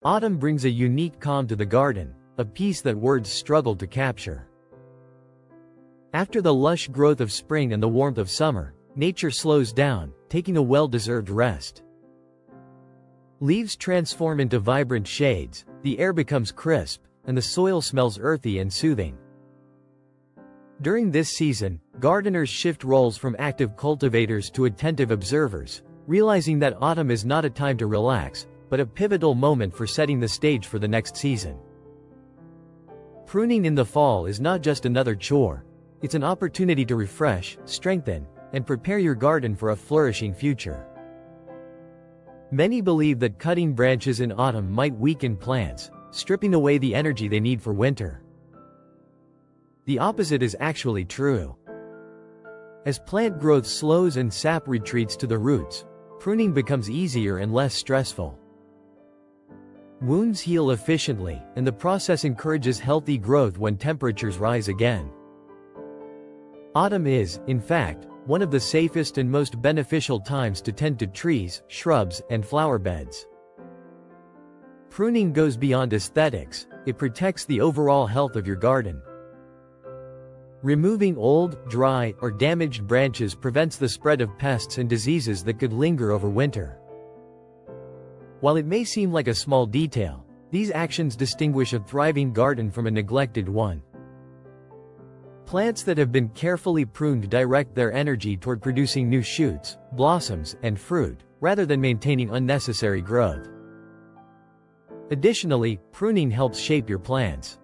Autumn brings a unique calm to the garden, a peace that words struggle to capture. After the lush growth of spring and the warmth of summer, nature slows down, taking a well-deserved rest. Leaves transform into vibrant shades, the air becomes crisp, and the soil smells earthy and soothing. During this season, gardeners shift roles from active cultivators to attentive observers, realizing that autumn is not a time to relax, but a pivotal moment for setting the stage for the next season. Pruning in the fall is not just another chore, it's an opportunity to refresh, strengthen, and prepare your garden for a flourishing future. Many believe that cutting branches in autumn might weaken plants, stripping away the energy they need for winter. The opposite is actually true. As plant growth slows and sap retreats to the roots, pruning becomes easier and less stressful. Wounds heal efficiently, and the process encourages healthy growth when temperatures rise again. Autumn is, in fact, one of the safest and most beneficial times to tend to trees, shrubs, and flower beds. Pruning goes beyond aesthetics, it protects the overall health of your garden. Removing old, dry, or damaged branches prevents the spread of pests and diseases that could linger over winter. While it may seem like a small detail, these actions distinguish a thriving garden from a neglected one. Plants that have been carefully pruned direct their energy toward producing new shoots, blossoms, and fruit, rather than maintaining unnecessary growth. Additionally, pruning helps shape your plants.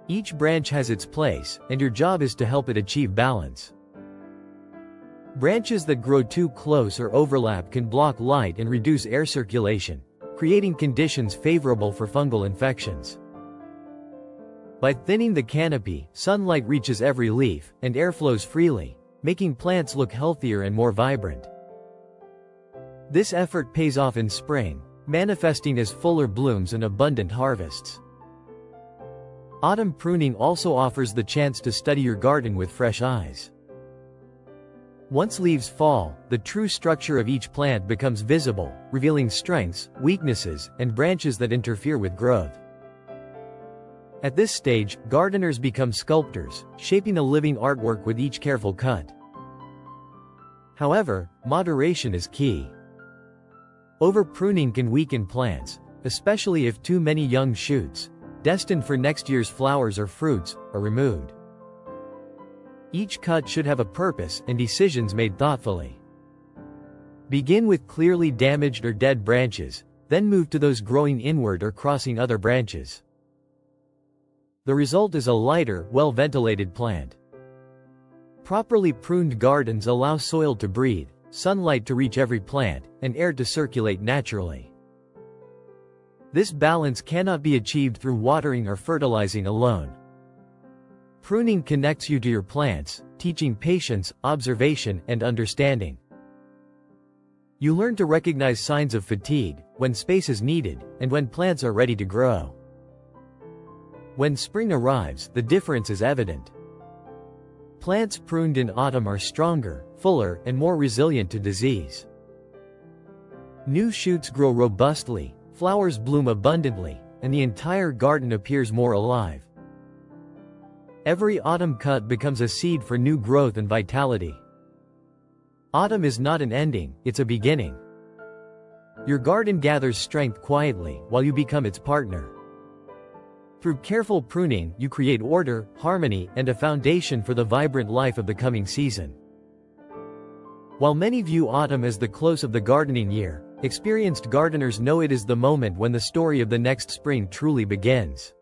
Each branch has its place, and your job is to help it achieve balance. Branches that grow too close or overlap can block light and reduce air circulation, creating conditions favorable for fungal infections. By thinning the canopy, sunlight reaches every leaf, and air flows freely, making plants look healthier and more vibrant. This effort pays off in spring, manifesting as fuller blooms and abundant harvests. Autumn pruning also offers the chance to study your garden with fresh eyes. Once leaves fall, the true structure of each plant becomes visible, revealing strengths, weaknesses, and branches that interfere with growth. At this stage, gardeners become sculptors, shaping a living artwork with each careful cut. However, moderation is key. Over-pruning can weaken plants, especially if too many young shoots, destined for next year's flowers or fruits, are removed. Each cut should have a purpose and decisions made thoughtfully. Begin with clearly damaged or dead branches, then move to those growing inward or crossing other branches. The result is a lighter, well-ventilated plant. Properly pruned gardens allow soil to breathe, sunlight to reach every plant, and air to circulate naturally. This balance cannot be achieved through watering or fertilizing alone. Pruning connects you to your plants, teaching patience, observation, and understanding. You learn to recognize signs of fatigue, when space is needed, and when plants are ready to grow. When spring arrives, the difference is evident. Plants pruned in autumn are stronger, fuller, and more resilient to disease. New shoots grow robustly, flowers bloom abundantly, and the entire garden appears more alive. Every autumn cut becomes a seed for new growth and vitality. Autumn is not an ending, it's a beginning. Your garden gathers strength quietly, while you become its partner. Through careful pruning, you create order, harmony, and a foundation for the vibrant life of the coming season. While many view autumn as the close of the gardening year, experienced gardeners know it is the moment when the story of the next spring truly begins.